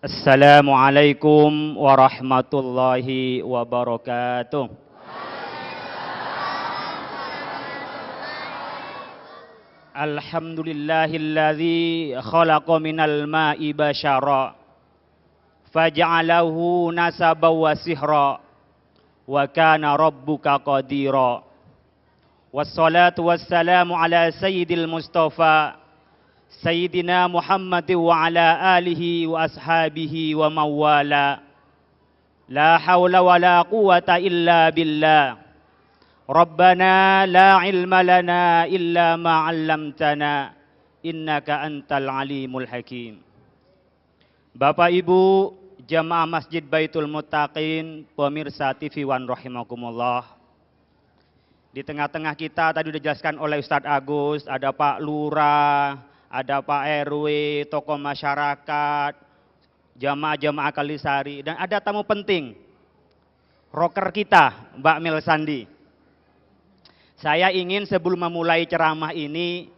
Assalamualaikum warahmatullahi wabarakatuh. Alhamdulillahilladzi khalaqa minal ma'i basyara faj'alahu nasaban wa sihra wa kana rabbuka qadira. Wassalatu wassalamu ala sayyidil mustafa Sayyidina Muhammad wa ala alihi wa ashabihi wa mawala. La hawla wa la quwata illa billah. Rabbana la ilma lana illa ma 'allamtana innaka antal alimul hakim. Bapak Ibu jamaah Masjid Baitul Muttaqin, pemirsa TV One rahimakumullah. Di tengah-tengah kita tadi sudah dijelaskan oleh Ustadz Agus, ada Pak Lurah, ada Pak RW, tokoh masyarakat, jamaah-jamaah Kalisari, dan ada tamu penting, rocker kita, Mbak Mel Sandi. Saya ingin sebelum memulai ceramah ini,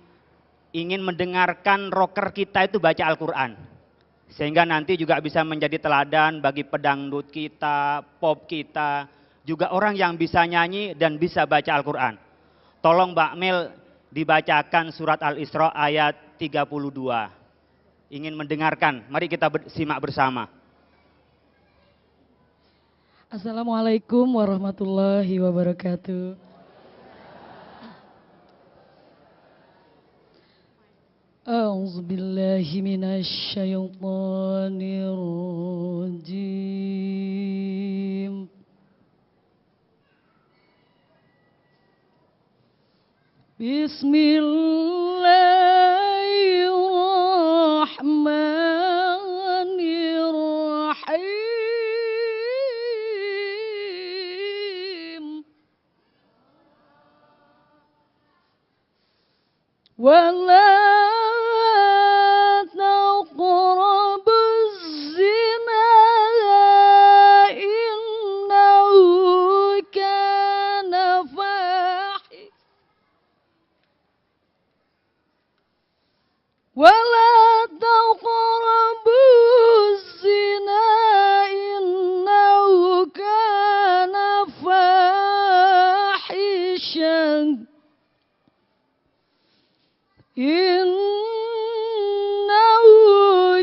ingin mendengarkan rocker kita itu baca Al-Quran. Sehingga nanti juga bisa menjadi teladan bagi pedangdut kita, pop kita, juga orang yang bisa nyanyi dan bisa baca Al-Quran. Tolong Mbak Mel dibacakan surat Al-Isra ayat 32. Ingin mendengarkan, mari kita simak bersama. Assalamualaikum warahmatullahi wabarakatuh. A'udzu billahi minasy syaithanir rajim. Bismillahirrahmanirrahim. Wala taqrabuz zina innahu kana fahisha. ولا تقربوا الزنا إنه كان فاحشا إنه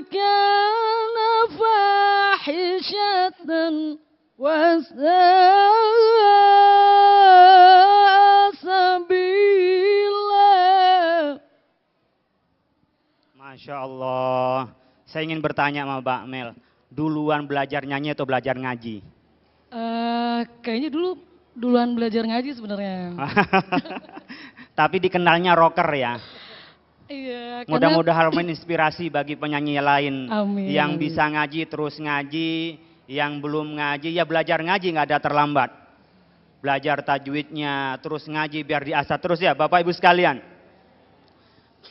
كان فاحشة وساء سبيلا. Masya Allah. Saya ingin bertanya sama Mbak Mel, duluan belajar nyanyi atau belajar ngaji? Kayaknya duluan belajar ngaji sebenarnya. Tapi dikenalnya rocker ya. Iya. Mudah-mudahan menginspirasi bagi penyanyi lain. Amin. Yang bisa ngaji terus ngaji, yang belum ngaji ya belajar ngaji, nggak ada terlambat. Belajar tajwidnya, terus ngaji biar diasah terus ya Bapak Ibu sekalian.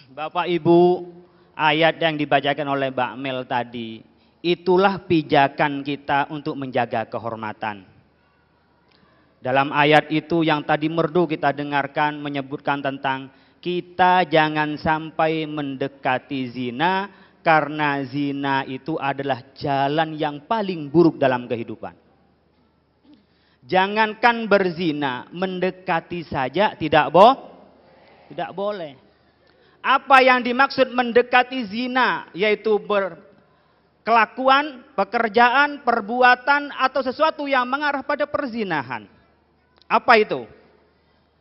Bapak Ibu, ayat yang dibacakan oleh Mbak Mel tadi, itulah pijakan kita untuk menjaga kehormatan. Dalam ayat itu yang tadi merdu kita dengarkan menyebutkan tentang kita jangan sampai mendekati zina, karena zina itu adalah jalan yang paling buruk dalam kehidupan. Jangankan berzina, mendekati saja tidak boleh. Apa yang dimaksud mendekati zina? Yaitu berkelakuan, pekerjaan, perbuatan, atau sesuatu yang mengarah pada perzinahan. Apa itu?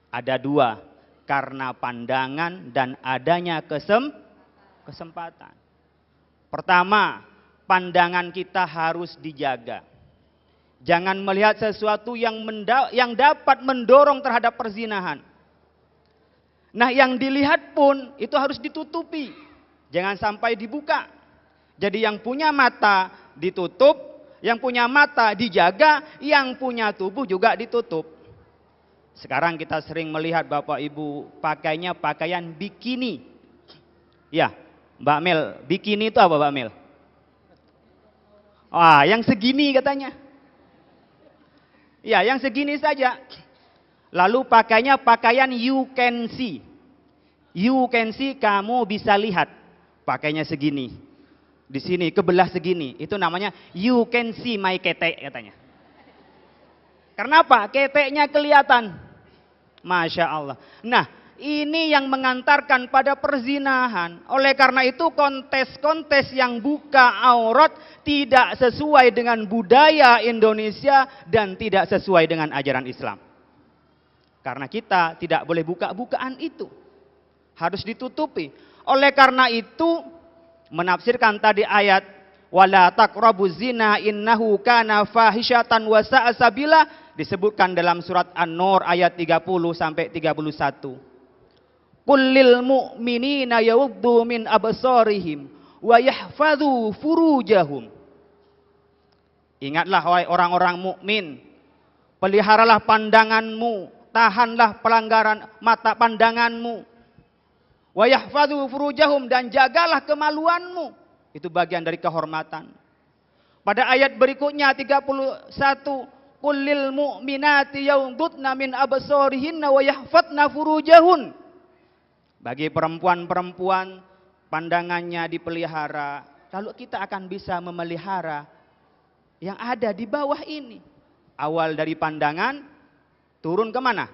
Ada dua, karena pandangan dan adanya kesempatan. Pertama, pandangan kita harus dijaga. Jangan melihat sesuatu yang dapat mendorong terhadap perzinahan. Nah, yang dilihat pun itu harus ditutupi. Jangan sampai dibuka. Jadi yang punya mata ditutup, yang punya mata dijaga, yang punya tubuh juga ditutup. Sekarang kita sering melihat Bapak Ibu pakainya pakaian bikini. Ya, Mbak Mel, bikini itu apa Mbak Mel? Wah, yang segini katanya. Ya, yang segini saja. Lalu pakainya pakaian you can see. You can see, kamu bisa lihat. Pakainya segini. Di sini kebelah segini, itu namanya you can see my ketek katanya. Karena apa? Keteknya kelihatan. Masya Allah. Nah, ini yang mengantarkan pada perzinahan. Oleh karena itu kontes-kontes yang buka aurat tidak sesuai dengan budaya Indonesia dan tidak sesuai dengan ajaran Islam. Karena kita tidak boleh buka-bukaan itu. Harus ditutupi. Oleh karena itu, menafsirkan tadi ayat wala taqrabuz zina innahu kana fahisyatan wa sa'a sabila disebutkan dalam surat An-Nur ayat 30 sampai 31. Qul lil mu'minina yaghuddu min absarihim wa yahfadzu furujahum. Ingatlah wahai orang-orang mukmin, peliharalah pandanganmu, tahanlah pelanggaran mata pandanganmu. Wa yahfadzu furujahum, dan jagalah kemaluanmu. Itu bagian dari kehormatan. Pada ayat berikutnya 31, qul lil mu'minati yaghuddna min absarihinna wa yahfadna furujahun. Bagi perempuan-perempuan pandangannya dipelihara, lalu kita akan bisa memelihara yang ada di bawah ini. Awal dari pandangan turun ke mana?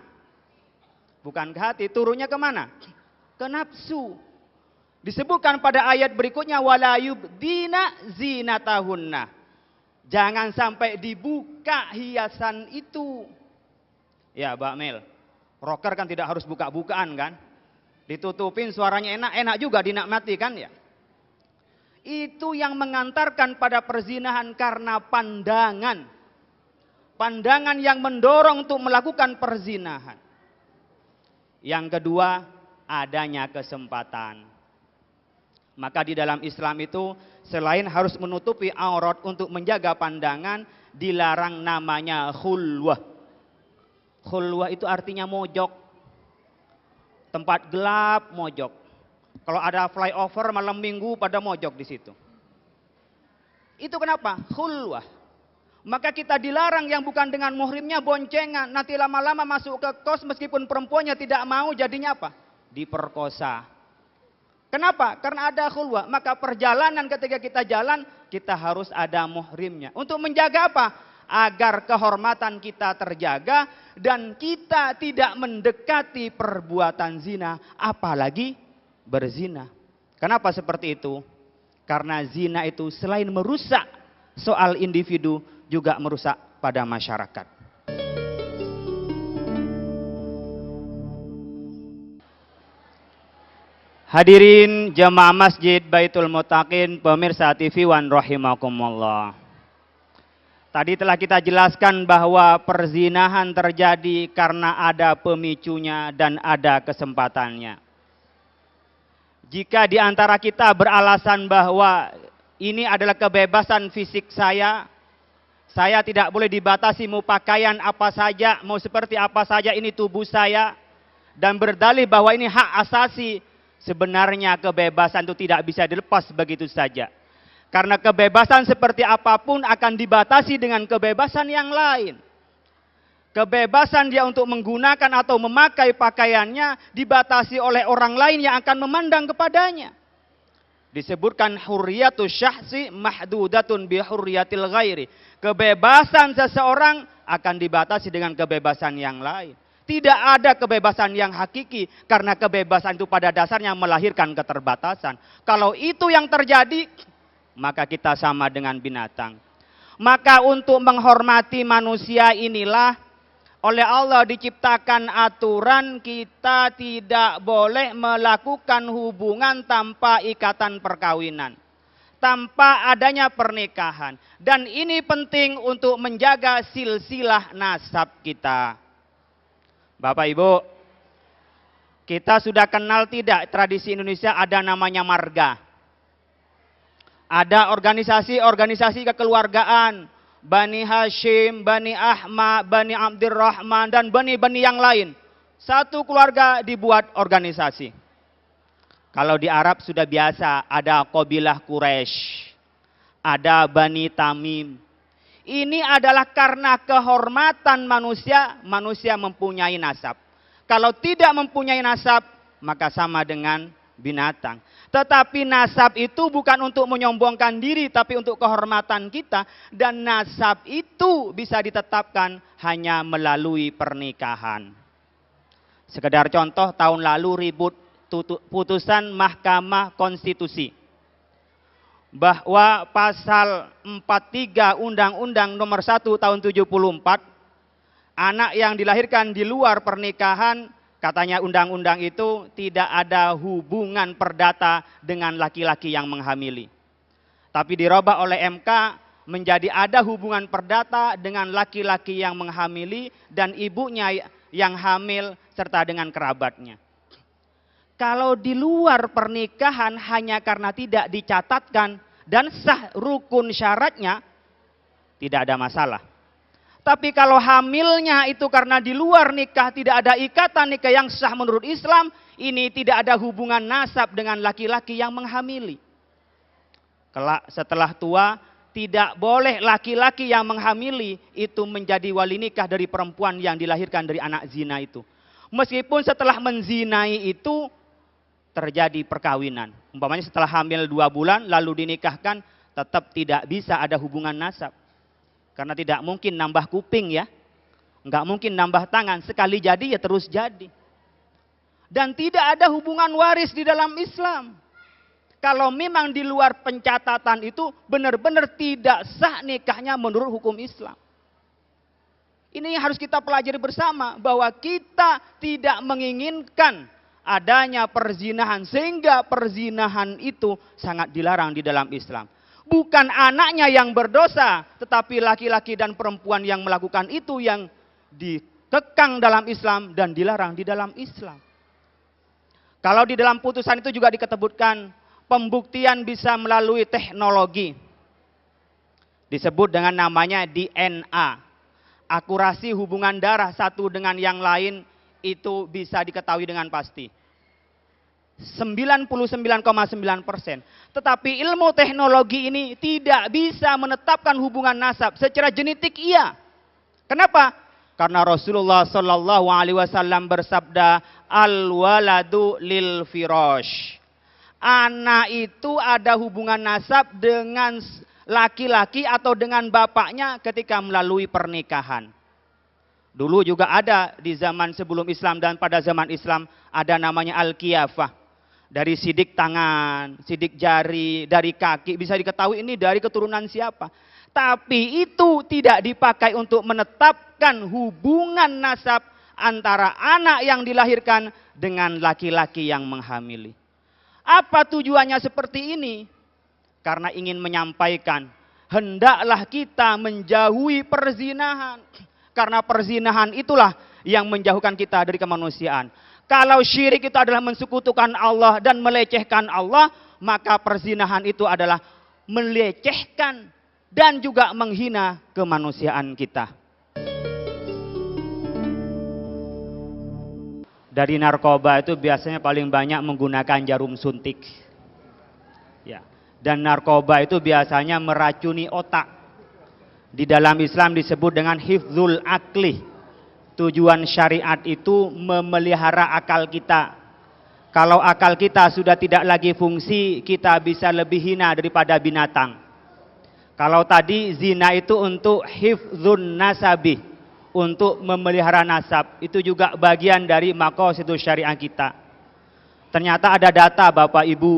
Bukan ke hati, turunnya ke mana? Ke nafsu. Disebutkan pada ayat berikutnya wala yubdina zinatahunna. Jangan sampai dibuka hiasan itu. Ya, Mbak Mel. Rocker kan tidak harus buka-bukaan kan? Ditutupin suaranya enak-enak juga dinikmati kan ya? Itu yang mengantarkan pada perzinahan karena pandangan. Pandangan yang mendorong untuk melakukan perzinahan. Yang kedua, adanya kesempatan. Maka di dalam Islam itu selain harus menutupi aurat untuk menjaga pandangan, dilarang namanya khulwah. Khulwah itu artinya mojok. Tempat gelap mojok. Kalau ada flyover malam minggu pada mojok di situ. Itu kenapa? Khulwah. Maka kita dilarang yang bukan dengan muhrimnya boncengan. Nanti lama-lama masuk ke kos meskipun perempuannya tidak mau, jadinya apa? Diperkosa. Kenapa? Karena ada khulwah. Maka perjalanan ketika kita jalan, kita harus ada muhrimnya. Untuk menjaga apa? Agar kehormatan kita terjaga dan kita tidak mendekati perbuatan zina, apalagi berzina. Kenapa seperti itu? Karena zina itu selain merusak soal individu, juga merusak pada masyarakat. Hadirin jemaah Masjid Baitul Muttaqin, pemirsa TV One rahimakumullah. Tadi telah kita jelaskan bahwa perzinahan terjadi karena ada pemicunya dan ada kesempatannya. Jika di antara kita beralasan bahwa ini adalah kebebasan fisik saya tidak boleh dibatasi mau pakaian apa saja, mau seperti apa saja ini tubuh saya, dan berdalih bahwa ini hak asasi, sebenarnya kebebasan itu tidak bisa dilepas begitu saja. Karena kebebasan seperti apapun akan dibatasi dengan kebebasan yang lain. Kebebasan dia untuk menggunakan atau memakai pakaiannya dibatasi oleh orang lain yang akan memandang kepadanya. Disebutkan hurriyatus syahsi mahdudatun bi hurriyatil ghairi. Kebebasan seseorang akan dibatasi dengan kebebasan yang lain. Tidak ada kebebasan yang hakiki karena kebebasan itu pada dasarnya melahirkan keterbatasan. Kalau itu yang terjadi, maka kita sama dengan binatang. Maka untuk menghormati manusia inilah oleh Allah diciptakan aturan kita tidak boleh melakukan hubungan tanpa ikatan perkawinan, tanpa adanya pernikahan. Dan ini penting untuk menjaga silsilah nasab kita. Bapak Ibu, kita sudah kenal tidak tradisi Indonesia ada namanya marga. Ada organisasi-organisasi kekeluargaan, Bani Hashim, Bani Ahmad, Bani Abdurrahman, dan bani-bani yang lain. Satu keluarga dibuat organisasi. Kalau di Arab sudah biasa, ada Qabilah Quraisy, ada Bani Tamim. Ini adalah karena kehormatan manusia, manusia mempunyai nasab. Kalau tidak mempunyai nasab, maka sama dengan binatang. Tetapi nasab itu bukan untuk menyombongkan diri, tapi untuk kehormatan kita. Dan nasab itu bisa ditetapkan hanya melalui pernikahan. Sekedar contoh, tahun lalu ribut putusan Mahkamah Konstitusi bahwa pasal 43 Undang-Undang Nomor 1 tahun 74, anak yang dilahirkan di luar pernikahan, katanya undang-undang itu tidak ada hubungan perdata dengan laki-laki yang menghamili. Tapi dirubah oleh MK menjadi ada hubungan perdata dengan laki-laki yang menghamili dan ibunya yang hamil serta dengan kerabatnya. Kalau di luar pernikahan hanya karena tidak dicatatkan dan sah rukun syaratnya, tidak ada masalah. Tapi kalau hamilnya itu karena di luar nikah, tidak ada ikatan nikah yang sah menurut Islam, ini tidak ada hubungan nasab dengan laki-laki yang menghamili. Kelak setelah tua, tidak boleh laki-laki yang menghamili itu menjadi wali nikah dari perempuan yang dilahirkan dari anak zina itu. Meskipun setelah menzinai itu terjadi perkawinan. Umpamanya setelah hamil 2 bulan lalu dinikahkan, tetap tidak bisa ada hubungan nasab. Karena tidak mungkin nambah kuping ya. Enggak mungkin nambah tangan. Sekali jadi ya terus jadi. Dan tidak ada hubungan waris di dalam Islam. Kalau memang di luar pencatatan itu benar-benar tidak sah nikahnya menurut hukum Islam. Ini yang harus kita pelajari bersama. Bahwa kita tidak menginginkan adanya perzinahan. Sehingga perzinahan itu sangat dilarang di dalam Islam. Bukan anaknya yang berdosa, tetapi laki-laki dan perempuan yang melakukan itu yang dikekang dalam Islam dan dilarang di dalam Islam. Kalau di dalam putusan itu juga diketebutkan, pembuktian bisa melalui teknologi. Disebut dengan namanya DNA. Akurasi hubungan darah satu dengan yang lain itu bisa diketahui dengan pasti. 99,9%. Tetapi ilmu teknologi ini tidak bisa menetapkan hubungan nasab secara genetik iya. Kenapa? Karena Rasulullah Shallallahu Alaihi Wasallam bersabda, al-waladu lil firash. Anak itu ada hubungan nasab dengan laki-laki atau dengan bapaknya ketika melalui pernikahan. Dulu juga ada di zaman sebelum Islam dan pada zaman Islam ada namanya al-qiyafah. Dari sidik tangan, sidik jari, dari kaki bisa diketahui ini dari keturunan siapa. Tapi itu tidak dipakai untuk menetapkan hubungan nasab antara anak yang dilahirkan dengan laki-laki yang menghamili. Apa tujuannya seperti ini? Karena ingin menyampaikan, hendaklah kita menjauhi perzinahan. Karena perzinahan itulah yang menjauhkan kita dari kemanusiaan. Kalau syirik itu adalah mensekutukan Allah dan melecehkan Allah, maka perzinahan itu adalah melecehkan dan juga menghina kemanusiaan kita. Dari narkoba itu biasanya paling banyak menggunakan jarum suntik. Ya. Dan narkoba itu biasanya meracuni otak. Di dalam Islam disebut dengan hifdzul akli. Tujuan syariat itu memelihara akal kita. Kalau akal kita sudah tidak lagi fungsi, kita bisa lebih hina daripada binatang. Kalau tadi zina itu untuk hifdzun nasabi, untuk memelihara nasab, itu juga bagian dari maqasidus syariah kita. Ternyata ada data Bapak Ibu,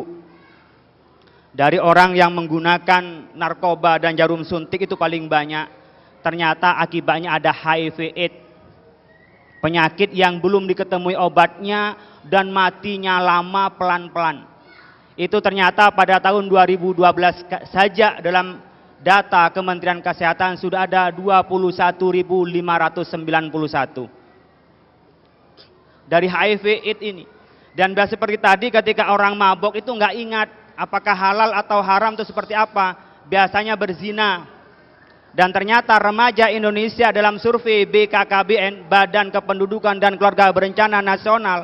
dari orang yang menggunakan narkoba dan jarum suntik itu paling banyak. Ternyata akibatnya ada HIV/AIDS. Penyakit yang belum diketemui obatnya dan matinya lama pelan-pelan. Itu ternyata pada tahun 2012 saja dalam data Kementerian Kesehatan sudah ada 21.591 dari HIV/AIDS ini. Dan seperti tadi ketika orang mabok itu nggak ingat apakah halal atau haram itu seperti apa. Biasanya berzina. Dan ternyata remaja Indonesia dalam survei BKKBN, Badan Kependudukan dan Keluarga Berencana Nasional,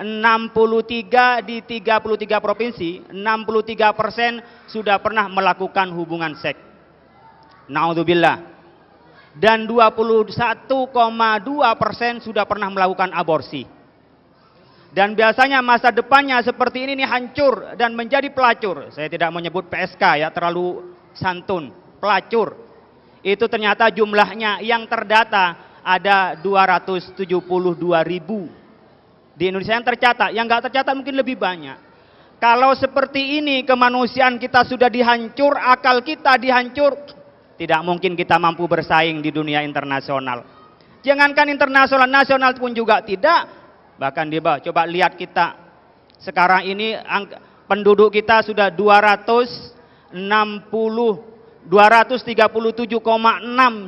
63 di 33 provinsi, 63% sudah pernah melakukan hubungan seks. Naudzubillah. Dan 21,2% sudah pernah melakukan aborsi. Dan biasanya masa depannya seperti ini nih hancur dan menjadi pelacur. Saya tidak menyebut PSK ya, terlalu santun. Pelacur. Itu ternyata jumlahnya yang terdata ada 272.000 di Indonesia yang tercatat. Yang nggak tercatat mungkin lebih banyak. Kalau seperti ini kemanusiaan kita sudah dihancur, akal kita dihancur, tidak mungkin kita mampu bersaing di dunia internasional. Jangankan internasional, nasional pun juga tidak. Bahkan di bawah, coba lihat kita sekarang ini penduduk kita sudah 237,6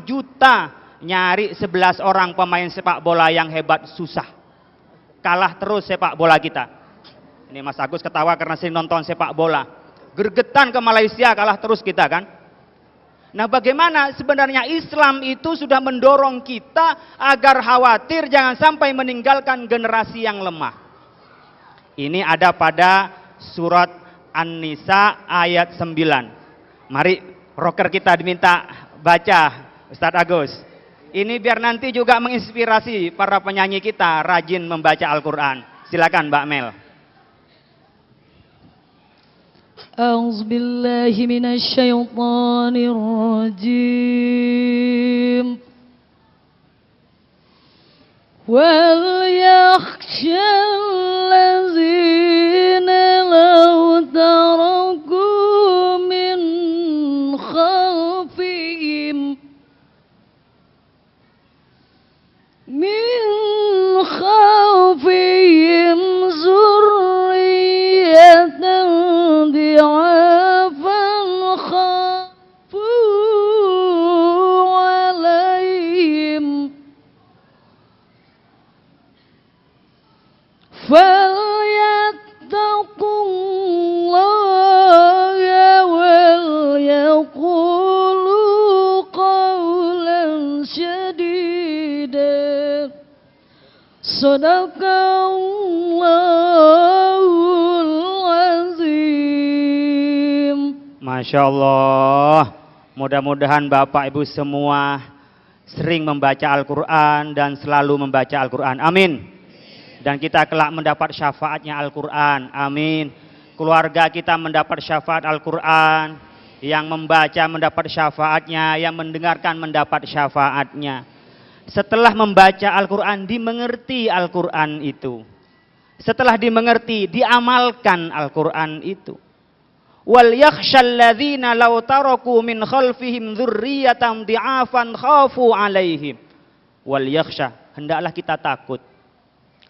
juta, nyari 11 orang pemain sepak bola yang hebat susah. Kalah terus sepak bola kita. Ini Mas Agus ketawa karena sering nonton sepak bola. Gergetan ke Malaysia, kalah terus kita kan. Nah, bagaimana sebenarnya Islam itu sudah mendorong kita agar khawatir jangan sampai meninggalkan generasi yang lemah. Ini ada pada surat An-Nisa ayat 9. Mari rocker kita diminta baca, Ustadz Agus. Ini biar nanti juga menginspirasi para penyanyi kita rajin membaca Al-Quran. Silakan Mbak Mel. أعوذ بالله من الشيطان الرجيم وليخشى الذين لو تركوا من خلفهم ذرية ضعافا خافوا عليهم فليتقوا الله وليقولوا قولا سديدا صدق Allahul Azim. Masya Allah. Mudah-mudahan Bapak Ibu semua sering membaca Al-Quran dan selalu membaca Al-Quran. Amin. Dan kita kelak mendapat syafaatnya Al-Quran. Amin. Keluarga kita mendapat syafaat Al-Quran. Yang membaca mendapat syafaatnya. Yang mendengarkan mendapat syafaatnya. Setelah membaca Al-Quran, dimengerti Al-Quran itu. Setelah dimengerti, diamalkan Al-Quran itu. Wal yakhshal ladzina law taraku min khalfihim dzurriyyatan dhi'afan khafu 'alaihim. Wal yakhsha, hendaklah kita takut,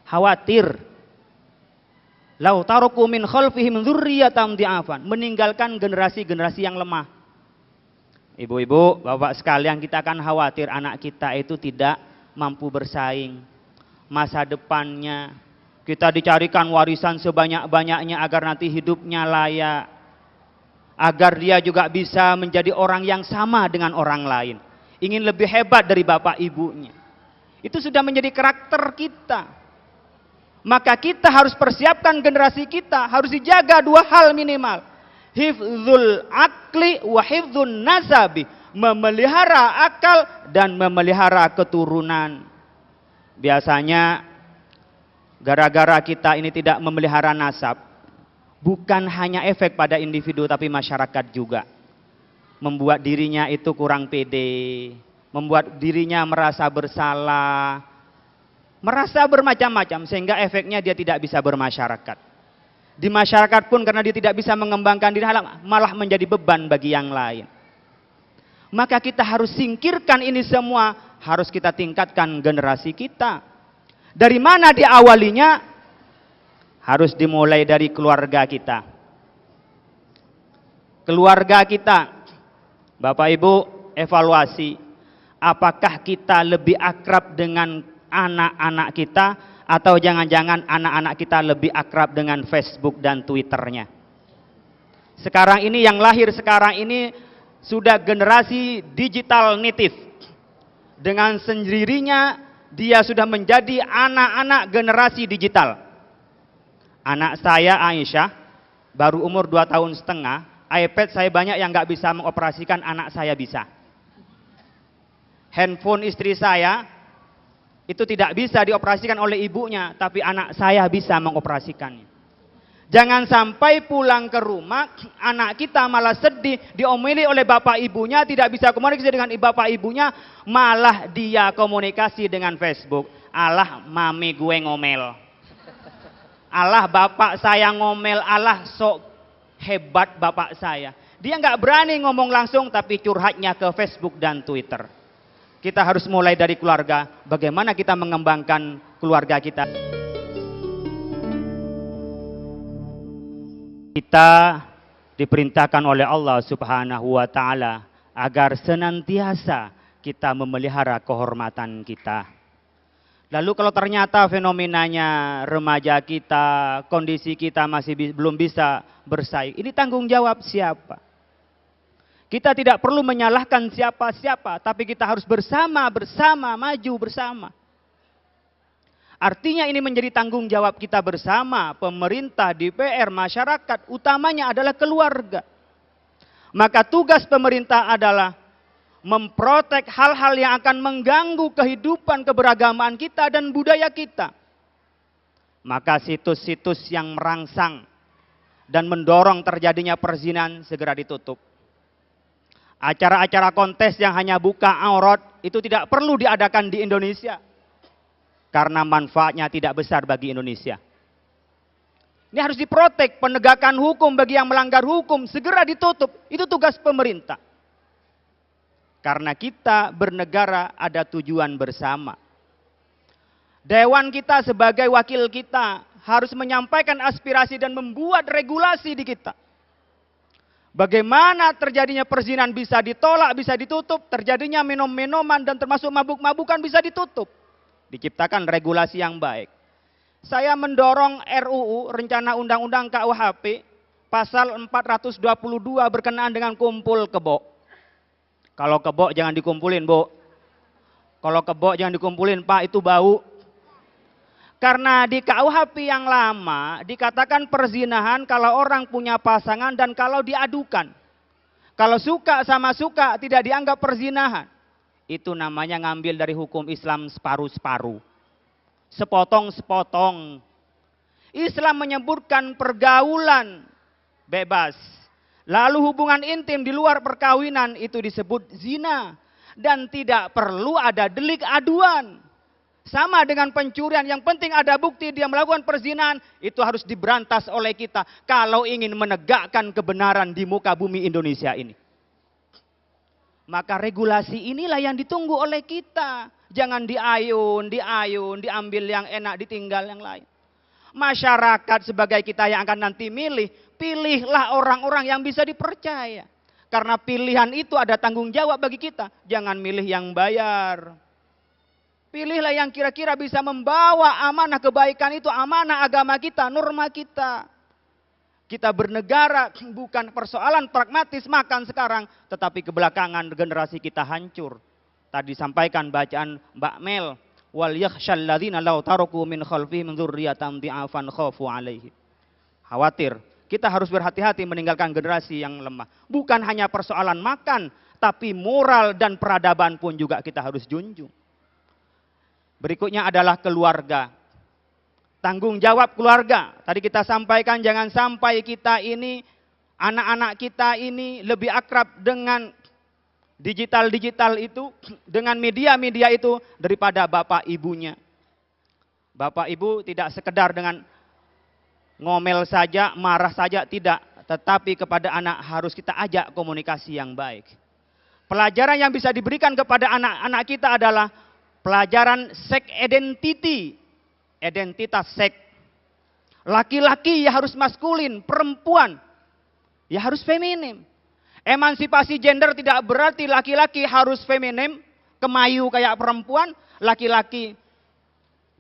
khawatir. Law taraku min khalfihim dzurriyyatan dhi'afan, meninggalkan generasi-generasi yang lemah. Ibu-ibu, bapak sekalian, kita akan khawatir anak kita itu tidak mampu bersaing. Masa depannya, kita dicarikan warisan sebanyak-banyaknya agar nanti hidupnya layak. Agar dia juga bisa menjadi orang yang sama dengan orang lain. Ingin lebih hebat dari bapak ibunya. Itu sudah menjadi karakter kita. Maka kita harus persiapkan generasi kita, harus dijaga dua hal minimal. Hifdzul akli wa hifdzun nasabi, memelihara akal dan memelihara keturunan. Biasanya gara-gara kita ini tidak memelihara nasab, bukan hanya efek pada individu tapi masyarakat juga. Membuat dirinya itu kurang pede, membuat dirinya merasa bersalah, merasa bermacam-macam sehingga efeknya dia tidak bisa bermasyarakat. Di masyarakat pun karena dia tidak bisa mengembangkan diri malah menjadi beban bagi yang lain. Maka kita harus singkirkan ini semua, harus kita tingkatkan generasi kita. Dari mana diawalinya? Harus dimulai dari keluarga kita. Keluarga kita, Bapak Ibu, evaluasi. Apakah kita lebih akrab dengan anak-anak kita? Atau jangan-jangan anak-anak kita lebih akrab dengan Facebook dan Twitternya. Sekarang ini yang lahir sekarang ini sudah generasi digital native. Dengan sendirinya dia sudah menjadi anak-anak generasi digital. Anak saya Aisyah baru umur 2 tahun setengah, iPad saya banyak yang nggak bisa mengoperasikan, anak saya bisa. Handphone istri saya itu tidak bisa dioperasikan oleh ibunya, tapi anak saya bisa mengoperasikannya. Jangan sampai pulang ke rumah, anak kita malah sedih, diomeli oleh bapak ibunya, tidak bisa komunikasi dengan bapak ibunya, malah dia komunikasi dengan Facebook. Alah mami gue ngomel. Alah bapak saya ngomel, alah sok hebat bapak saya. Dia nggak berani ngomong langsung, tapi curhatnya ke Facebook dan Twitter. Kita harus mulai dari keluarga, bagaimana kita mengembangkan keluarga kita. Kita diperintahkan oleh Allah Subhanahu wa Ta'ala agar senantiasa kita memelihara kehormatan kita. Lalu kalau ternyata fenomenanya remaja kita, kondisi kita masih belum bisa bersaing, ini tanggung jawab siapa? Kita tidak perlu menyalahkan siapa-siapa, tapi kita harus bersama, maju bersama. Artinya ini menjadi tanggung jawab kita bersama, pemerintah, DPR, masyarakat, utamanya adalah keluarga. Maka tugas pemerintah adalah memprotek hal-hal yang akan mengganggu kehidupan keberagamaan kita dan budaya kita. Maka situs-situs yang merangsang dan mendorong terjadinya perzinahan segera ditutup. Acara-acara kontes yang hanya buka aurat itu tidak perlu diadakan di Indonesia. Karena manfaatnya tidak besar bagi Indonesia. Ini harus diprotek, penegakan hukum bagi yang melanggar hukum segera ditutup. Itu tugas pemerintah. Karena kita bernegara ada tujuan bersama. Dewan kita sebagai wakil kita harus menyampaikan aspirasi dan membuat regulasi di kita. Bagaimana terjadinya perzinahan bisa ditolak, bisa ditutup, terjadinya minum-minuman dan termasuk mabuk-mabukan bisa ditutup. Diciptakan regulasi yang baik. Saya mendorong RUU, Rencana Undang-Undang KUHP, pasal 422 berkenaan dengan kumpul kebo. Kalau kebo jangan dikumpulin, Bu. Kalau kebo jangan dikumpulin, Pak, itu bau. Karena di KUHP yang lama dikatakan perzinahan kalau orang punya pasangan dan kalau diadukan. Kalau suka sama suka tidak dianggap perzinahan. Itu namanya ngambil dari hukum Islam separuh-separuh. Sepotong-sepotong. Islam menyebutkan pergaulan bebas. Lalu hubungan intim di luar perkawinan itu disebut zina. Dan tidak perlu ada delik aduan. Sama dengan pencurian, yang penting ada bukti dia melakukan perzinahan, itu harus diberantas oleh kita kalau ingin menegakkan kebenaran di muka bumi Indonesia ini. Maka regulasi inilah yang ditunggu oleh kita. Jangan diayun, diambil yang enak, ditinggal yang lain. Masyarakat sebagai kita yang akan nanti milih, pilihlah orang-orang yang bisa dipercaya. Karena pilihan itu ada tanggung jawab bagi kita. Jangan milih yang bayar. Pilihlah yang kira-kira bisa membawa amanah kebaikan itu, amanah agama kita, norma kita. Kita bernegara bukan persoalan pragmatis makan sekarang, tetapi kebelakangan generasi kita hancur. Tadi sampaikan bacaan Mbak Mel, wal yakhshal ladzina law taraku min khalfihim dzurriyyatan dhi'afan khafu 'alaihim. Khawatir, kita harus berhati-hati meninggalkan generasi yang lemah. Bukan hanya persoalan makan, tapi moral dan peradaban pun juga kita harus junjung. Berikutnya adalah keluarga. Tanggung jawab keluarga. Tadi kita sampaikan jangan sampai kita ini, anak-anak kita ini lebih akrab dengan digital-digital itu, dengan media-media itu daripada bapak ibunya. Bapak ibu tidak sekedar dengan ngomel saja, marah saja, tidak. Tetapi kepada anak harus kita ajak komunikasi yang baik. Pelajaran yang bisa diberikan kepada anak-anak kita adalah pelajaran sex identity, identitas seks. Laki-laki ya harus maskulin, perempuan ya harus feminim. Emansipasi gender tidak berarti laki-laki harus feminim, kemayu kayak perempuan,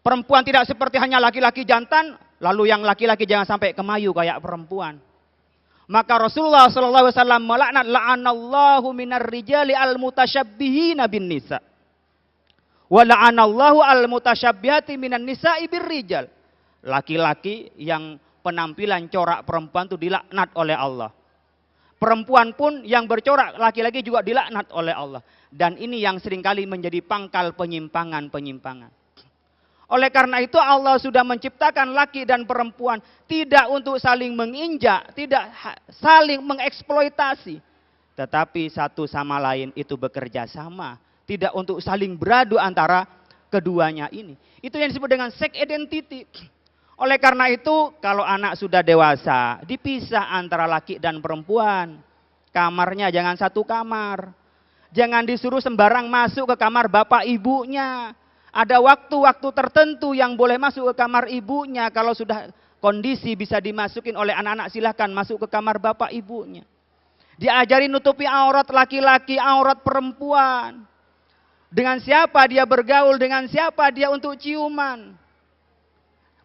perempuan tidak seperti hanya laki-laki jantan, lalu yang laki-laki jangan sampai kemayu kayak perempuan. Maka Rasulullah SAW melaknat, la'anallahu minar rijali al-mutasyabbihina bin nisa. Wa la'anallahu al-mutasyabbihati minan nisa'i birrijal. Laki-laki yang penampilan corak perempuan itu dilaknat oleh Allah. Perempuan pun yang bercorak laki-laki juga dilaknat oleh Allah. Dan ini yang seringkali menjadi pangkal penyimpangan-penyimpangan. Oleh karena itu Allah sudah menciptakan laki dan perempuan tidak untuk saling menginjak, tidak saling mengeksploitasi. Tetapi satu sama lain itu bekerja sama. Tidak untuk saling beradu antara keduanya ini. Itu yang disebut dengan sex identity. Oleh karena itu kalau anak sudah dewasa dipisah antara laki dan perempuan. Kamarnya jangan satu kamar. Jangan disuruh sembarang masuk ke kamar bapak ibunya. Ada waktu-waktu tertentu yang boleh masuk ke kamar ibunya. Kalau sudah kondisi bisa dimasukin oleh anak-anak, silahkan masuk ke kamar bapak ibunya. Diajari nutupi aurat laki-laki, aurat perempuan. Dengan siapa dia bergaul, dengan siapa dia untuk ciuman.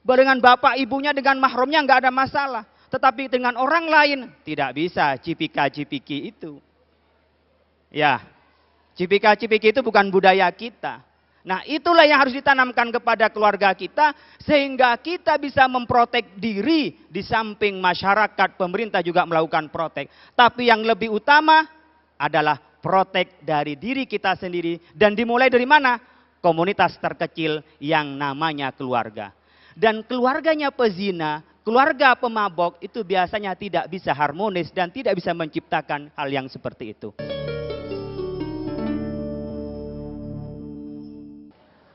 Dengan bapak ibunya, dengan mahramnya nggak ada masalah. Tetapi dengan orang lain tidak bisa cipika-cipiki itu. Ya, cipika-cipiki itu bukan budaya kita. Nah itulah yang harus ditanamkan kepada keluarga kita sehingga kita bisa memprotek diri di samping masyarakat, pemerintah juga melakukan protek. Tapi yang lebih utama adalah protek dari diri kita sendiri dan dimulai dari mana? Komunitas terkecil yang namanya keluarga. Dan keluarganya pezina, keluarga pemabok itu biasanya tidak bisa harmonis dan tidak bisa menciptakan hal yang seperti itu.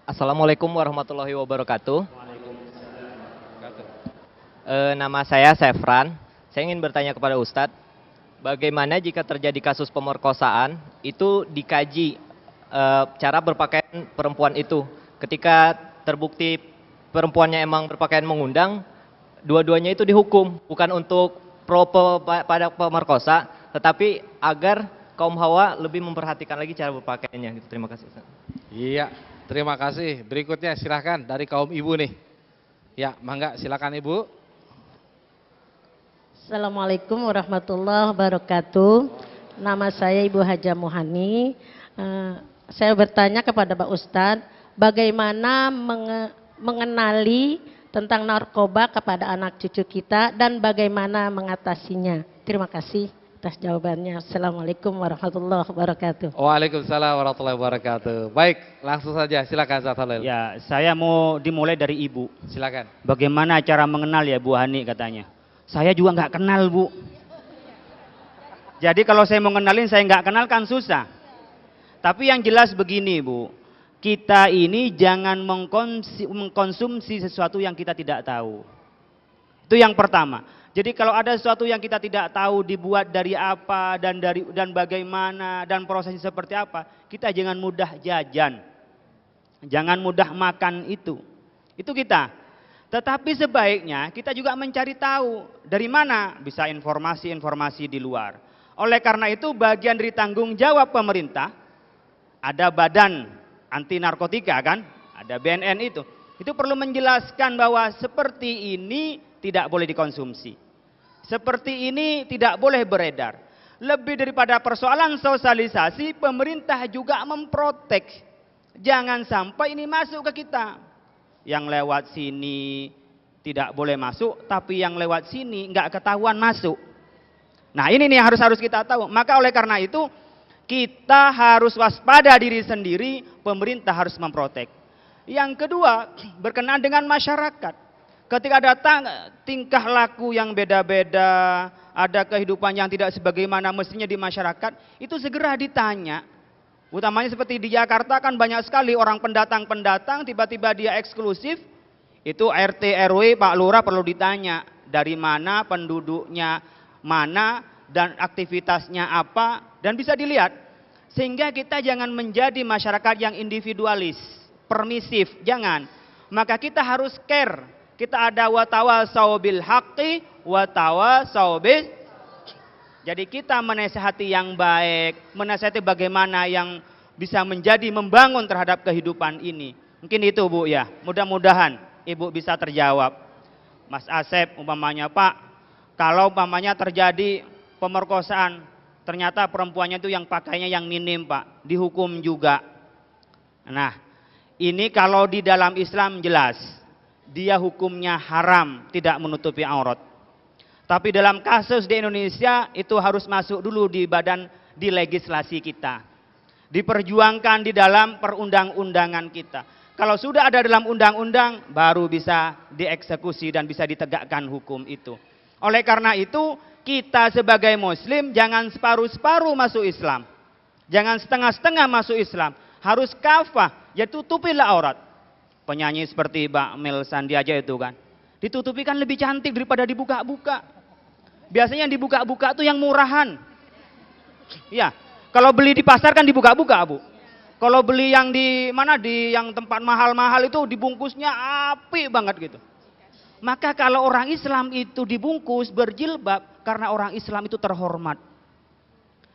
Assalamualaikum warahmatullahi wabarakatuh. Nama saya Sefran. Saya ingin bertanya kepada Ustadz, bagaimana jika terjadi kasus pemerkosaan, itu dikaji cara berpakaian perempuan itu. Ketika terbukti perempuannya emang berpakaian mengundang, dua-duanya itu dihukum. Bukan untuk pada pemerkosa, tetapi agar kaum hawa lebih memperhatikan lagi cara berpakaiannya. Gitu. Terima kasih Ustadz. Iya. Terima kasih. Berikutnya silahkan dari kaum ibu nih. Ya, mangga silakan ibu. Assalamualaikum warahmatullahi wabarakatuh. Nama saya Ibu Haja Muhani. Saya bertanya kepada Pak Ustadz, bagaimana mengenali tentang narkoba kepada anak cucu kita dan bagaimana mengatasinya. Terima kasih atas jawabannya. Assalamualaikum warahmatullahi wabarakatuh. Waalaikumsalam warahmatullahi wabarakatuh. Baik, langsung saja silakan Ustaz Halil. Ya, saya mau dimulai dari ibu. Silakan. Bagaimana cara mengenal ya Bu Hani katanya. Saya juga nggak kenal Bu. Jadi kalau saya mau kenalin saya nggak kenal kan susah. Tapi yang jelas begini Bu. Kita ini jangan mengkonsumsi sesuatu yang kita tidak tahu. Itu yang pertama. Jadi kalau ada sesuatu yang kita tidak tahu dibuat dari apa dan bagaimana dan prosesnya seperti apa, kita jangan mudah jajan. Jangan mudah makan itu. Itu kita. Tetapi sebaiknya kita juga mencari tahu dari mana bisa informasi-informasi di luar. Oleh karena itu bagian dari tanggung jawab pemerintah ada badan anti narkotika kan, ada BNN itu. Itu perlu menjelaskan bahwa seperti ini tidak boleh dikonsumsi. Seperti ini tidak boleh beredar. Lebih daripada persoalan sosialisasi, pemerintah juga memprotek. Jangan sampai ini masuk ke kita. Yang lewat sini tidak boleh masuk, tapi yang lewat sini nggak ketahuan masuk. Nah ini nih harus kita tahu. Maka oleh karena itu kita harus waspada diri sendiri, pemerintah harus memprotek. Yang kedua berkenaan dengan masyarakat. Ketika datang tingkah laku yang beda-beda, ada kehidupan yang tidak sebagaimana mestinya di masyarakat, itu segera ditanya. Utamanya seperti di Jakarta kan banyak sekali orang pendatang-pendatang, tiba-tiba dia eksklusif, itu RT RW Pak Lurah perlu ditanya dari mana penduduknya, mana dan aktivitasnya apa, dan bisa dilihat. Sehingga kita jangan menjadi masyarakat yang individualis, permisif, jangan. Maka kita harus care. Kita ada watawasau bil haqqi, watawasau bis. Jadi kita menasihati yang baik, menasihati bagaimana yang bisa menjadi membangun terhadap kehidupan ini. Mungkin itu Bu ya. Mudah-mudahan Ibu bisa terjawab. Mas Asep umpamanya, Pak, kalau umpamanya terjadi pemerkosaan, ternyata perempuannya itu yang pakainya yang minim Pak, dihukum juga. Nah, ini kalau di dalam Islam jelas. Dia hukumnya haram, tidak menutupi aurat. Tapi dalam kasus di Indonesia itu harus masuk dulu di legislasi kita. diperjuangkan di dalam perundang-undangan kita. Kalau sudah ada dalam undang-undang, baru bisa dieksekusi dan bisa ditegakkan hukum itu. Oleh karena itu, kita sebagai muslim jangan separuh-separuh masuk Islam. Jangan setengah-setengah masuk Islam. Harus kafah, ya tutupilah aurat. Penyanyi seperti Mbak Mel Sandiaja itu kan, ditutupi kan lebih cantik daripada dibuka-buka. Biasanya yang dibuka-buka itu yang murahan. Ya, kalau beli di pasar kan dibuka-buka, Bu. Kalau beli yang di mana, di yang tempat mahal-mahal itu dibungkusnya apik banget gitu. Maka kalau orang Islam itu dibungkus berjilbab, karena orang Islam itu terhormat.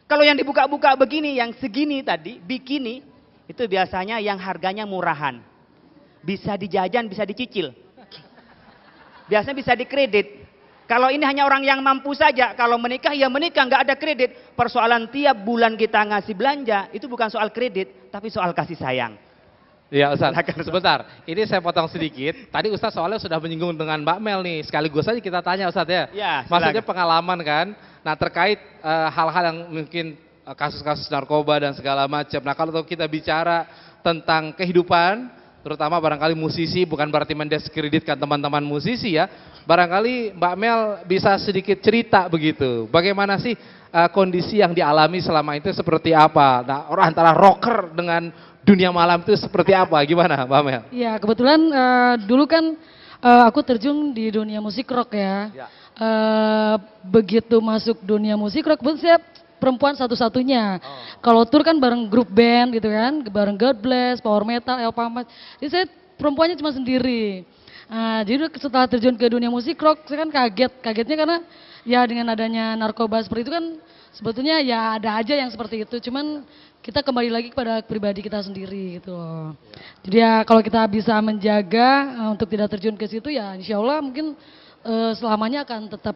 Kalau yang dibuka-buka begini, yang segini tadi, bikini, itu biasanya yang harganya murahan. Bisa dijajan, bisa dicicil. Biasanya bisa dikredit. Kalau ini hanya orang yang mampu saja, kalau menikah ya menikah, nggak ada kredit. Persoalan tiap bulan kita ngasih belanja, itu bukan soal kredit, tapi soal kasih sayang. Iya Ustaz, sebentar. Ini saya potong sedikit. Tadi Ustaz soalnya sudah menyinggung dengan Mbak Mel nih. Sekaligus saja kita tanya Ustaz ya. Ya, maksudnya pengalaman kan. Nah terkait hal-hal yang mungkin kasus-kasus narkoba dan segala macam. Nah kalau kita bicara tentang kehidupan, terutama barangkali musisi, bukan berarti mendiskreditkan teman-teman musisi ya. Barangkali Mbak Mel bisa sedikit cerita begitu. Bagaimana sih kondisi yang dialami selama itu seperti apa? Nah, orang antara rocker dengan dunia malam itu seperti apa? Gimana Mbak Mel? Ya kebetulan dulu kan aku terjun di dunia musik rock ya. Begitu masuk dunia musik rock, kebetulan saya perempuan satu-satunya. Kalau tour kan bareng grup band gitu kan, bareng God Bless, Power Metal, Elpamas. Jadi saya perempuannya cuma sendiri. Jadi setelah terjun ke dunia musik rock, saya kan kagetnya karena ya dengan adanya narkoba seperti itu kan sebetulnya ya ada aja yang seperti itu. Cuman kita kembali lagi kepada pribadi kita sendiri gitu loh. Jadi ya kalau kita bisa menjaga untuk tidak terjun ke situ ya insya Allah mungkin selamanya akan tetap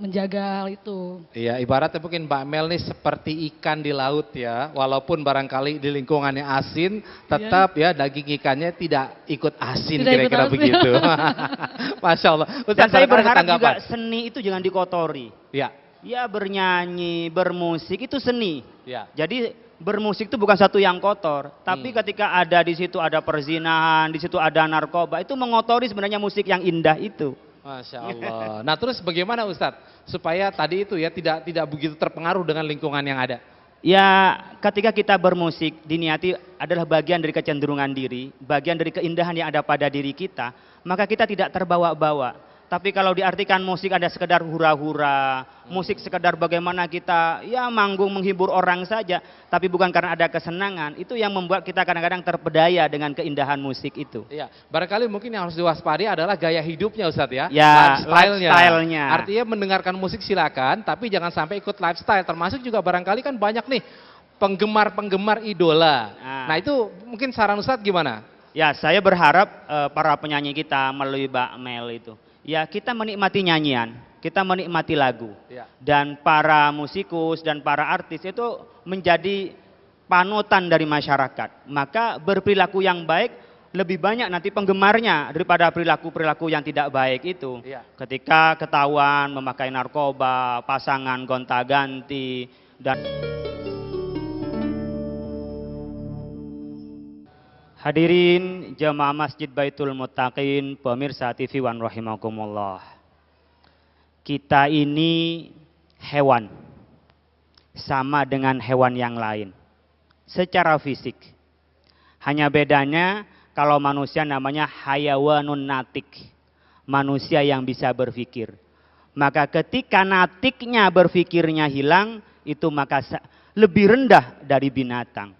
menjaga hal itu. Iya, ibaratnya mungkin Mbak Mel nih seperti ikan di laut ya, walaupun barangkali di lingkungannya asin, tetap ya daging ikannya tidak ikut asin, kira-kira begitu. Masya Allah. Dan saya berharap juga seni itu jangan dikotori. Ya. Ya bernyanyi, bermusik itu seni. Ya. Jadi bermusik itu bukan satu yang kotor, tapi ketika ada di situ ada perzinahan, di situ ada narkoba, itu mengotori sebenarnya musik yang indah itu. Masya Allah. Nah terus bagaimana Ustadz supaya tadi itu ya tidak begitu terpengaruh dengan lingkungan yang ada? Ya ketika kita bermusik diniati adalah bagian dari kecenderungan diri, bagian dari keindahan yang ada pada diri kita, maka kita tidak terbawa-bawa. Tapi kalau diartikan musik ada sekedar hura-hura, musik sekedar bagaimana kita ya manggung menghibur orang saja, tapi bukan karena ada kesenangan, itu yang membuat kita kadang-kadang terpedaya dengan keindahan musik itu. Iya, barangkali mungkin yang harus diwaspadai adalah gaya hidupnya Ustadz ya, ya lifestyle-nya. Artinya mendengarkan musik silakan, tapi jangan sampai ikut lifestyle, termasuk juga barangkali kan banyak nih penggemar-penggemar idola. Nah itu mungkin saran Ustadz gimana? Ya saya berharap para penyanyi kita melalui Mbak Mel itu, ya kita menikmati nyanyian, kita menikmati lagu. Ya. Dan para musikus dan para artis itu menjadi panutan dari masyarakat. Maka berperilaku yang baik lebih banyak nanti penggemarnya daripada perilaku-perilaku yang tidak baik itu. Ya. Ketika ketahuan memakai narkoba, pasangan gonta-ganti, dan hadirin jamaah Masjid Baitul Muttaqin, pemirsa TV One rahimakumullah. Kita ini hewan, sama dengan hewan yang lain, secara fisik. Hanya bedanya kalau manusia namanya hayawanun natik, manusia yang bisa berpikir. Maka ketika natiknya berpikirnya hilang, itu maka lebih rendah dari binatang.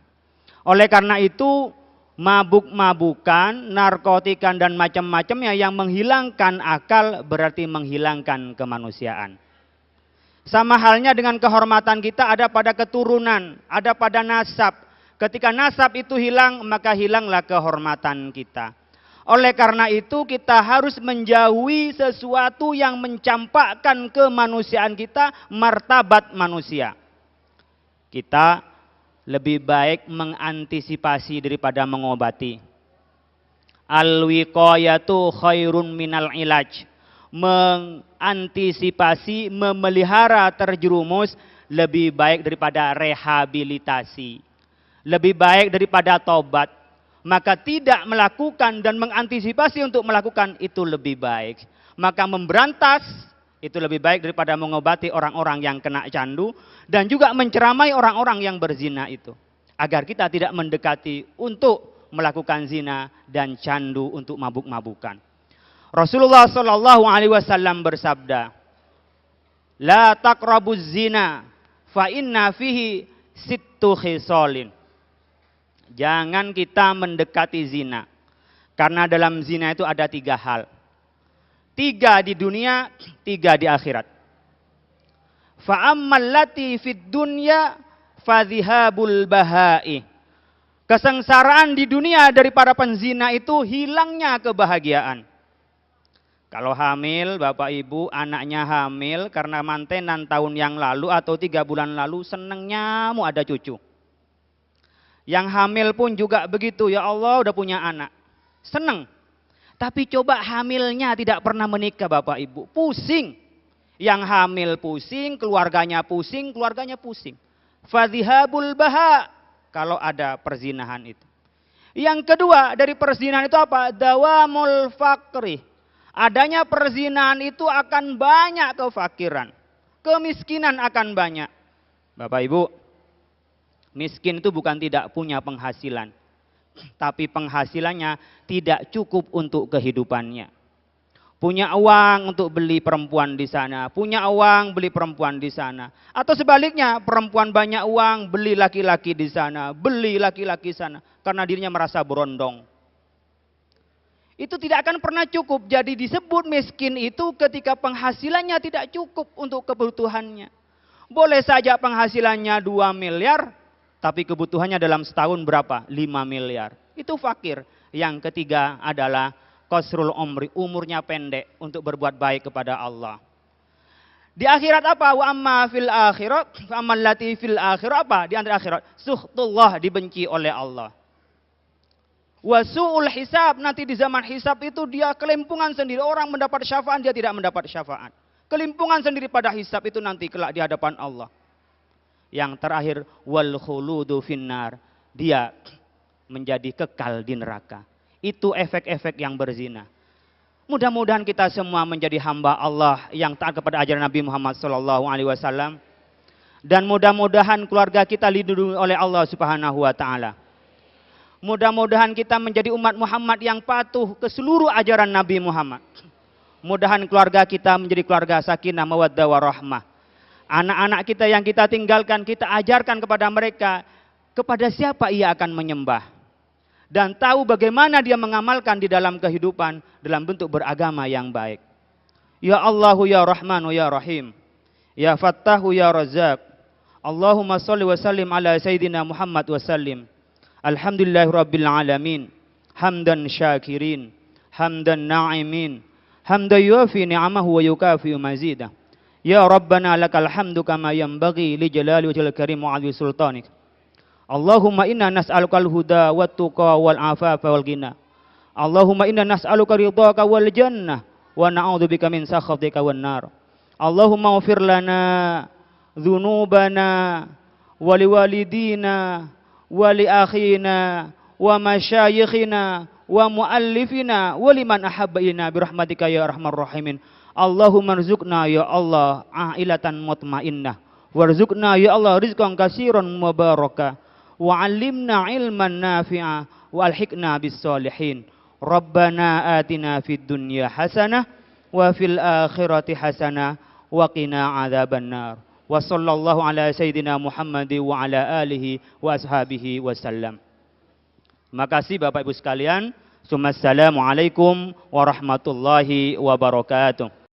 Oleh karena itu, mabuk-mabukan, narkotikan dan macam-macamnya yang menghilangkan akal berarti menghilangkan kemanusiaan. Sama halnya dengan kehormatan kita ada pada keturunan, ada pada nasab. Ketika nasab itu hilang, maka hilanglah kehormatan kita. Oleh karena itu kita harus menjauhi sesuatu yang mencampakkan kemanusiaan kita, martabat manusia. Kita lebih baik mengantisipasi daripada mengobati. Al-wiqayatu khairun minal ilaj. Mengantisipasi, memelihara terjerumus lebih baik daripada rehabilitasi. lebih baik daripada tobat, maka tidak melakukan dan mengantisipasi untuk melakukan itu lebih baik. Maka memberantas itu lebih baik daripada mengobati orang-orang yang kena candu dan juga menceramai orang-orang yang berzina itu. Agar kita tidak mendekati untuk melakukan zina dan candu untuk mabuk-mabukan. Rasulullah Shallallahu Alaihi Wasallam bersabda, "La taqrabuz zina, fa inna fihi sittu khisalin." Jangan kita mendekati zina, karena dalam zina itu ada 3 hal. 3 di dunia, 3 di akhirat. Fa ammal lati fid dunya fadhihabul bahai. Kesengsaraan di dunia daripada penzina itu hilangnya kebahagiaan. Kalau hamil, Bapak Ibu, anaknya hamil karena mantenan tahun yang lalu atau 3 bulan lalu, senengnya mau ada cucu. Yang hamil pun juga begitu, ya Allah udah punya anak. Seneng. Tapi coba hamilnya tidak pernah menikah Bapak Ibu, pusing. Yang hamil pusing, keluarganya pusing, keluarganya pusing. Fadhihabul baha, kalau ada perzinahan itu. Yang kedua dari perzinahan itu apa? Dawamul fakri. Adanya perzinahan itu akan banyak kefakiran. Kemiskinan akan banyak. Bapak Ibu, miskin itu bukan tidak punya penghasilan. Tapi penghasilannya tidak cukup untuk kehidupannya. Punya uang untuk beli perempuan di sana. Punya uang beli perempuan di sana. Atau sebaliknya, perempuan banyak uang beli laki-laki di sana. Beli laki-laki sana. Karena dirinya merasa berondong. Itu tidak akan pernah cukup. Jadi disebut miskin itu ketika penghasilannya tidak cukup untuk kebutuhannya. Boleh saja penghasilannya 2 miliar, tapi kebutuhannya dalam setahun berapa? 5 miliar. Itu fakir. Yang ketiga adalah qasrul umri, umurnya pendek untuk berbuat baik kepada Allah. Di akhirat apa? Wa amma fil akhirat, wa ammal lati fil akhirat apa? Di antara akhirat, suhtullah, dibenci oleh Allah. Wa su'ul hisab, nanti di zaman hisab itu dia kelimpungan sendiri. Orang mendapat syafaat, dia tidak mendapat syafaat. Kelimpungan sendiri pada hisab itu nanti kelak di hadapan Allah. Yang terakhir, wal khuludu finnar, dia menjadi kekal di neraka. Itu efek-efek yang berzina. Mudah-mudahan kita semua menjadi hamba Allah yang taat kepada ajaran Nabi Muhammad SAW. Dan mudah-mudahan keluarga kita dilindungi oleh Allah Subhanahu wa Ta'ala. Mudah-mudahan kita menjadi umat Muhammad yang patuh ke seluruh ajaran Nabi Muhammad. Mudahan keluarga kita menjadi keluarga sakinah mawaddah warahmah. Anak-anak kita yang kita tinggalkan, kita ajarkan kepada mereka kepada siapa ia akan menyembah. Dan tahu bagaimana dia mengamalkan di dalam kehidupan dalam bentuk beragama yang baik. Ya Allahu ya Rahmanu ya Rahim. Ya Fattahu ya Razzaq. Allahumma salli wa sallim ala Sayyidina Muhammad wa sallim. Alhamdulillahi Rabbil Alamin. Hamdan syakirin. Hamdan na'imin. Hamdan yuafi ni'amahu wa yukafi mazidah. Ya Rabbana lakal hamdu kama yanbaghi li jalali wajhil karim wa 'azimi sultanik. Allahumma inna nas'alukal huda wat tuqa wal afafa wal ghina. Allahumma inna nas'aluka ridhaka wal jannah wa na'udzubika min sakhatika wan nar. Allahumma ighfir lana dzunubana wa liwalidina wa li akhina wa masyayikhina wa muallifina wa liman ahabba ilaina bi rahmatika ya arhamar rahimin. Allahumma rzuqna ya Allah ailatan mutmainnah warzuqna ya Allah rizqan katsiran mubaraka wa 'allimna ilman nafi'a wa alhiqna bis solihin. Rabbana atina fid dunya hasanah wa fil akhirati hasanah wa qina adzabannar. Wa sallallahu ala sayyidina Muhammad wa ala alihi wa ashabihi wasallam. Terima kasih Bapak Ibu sekalian. Assalamualaikum warahmatullahi wabarakatuh.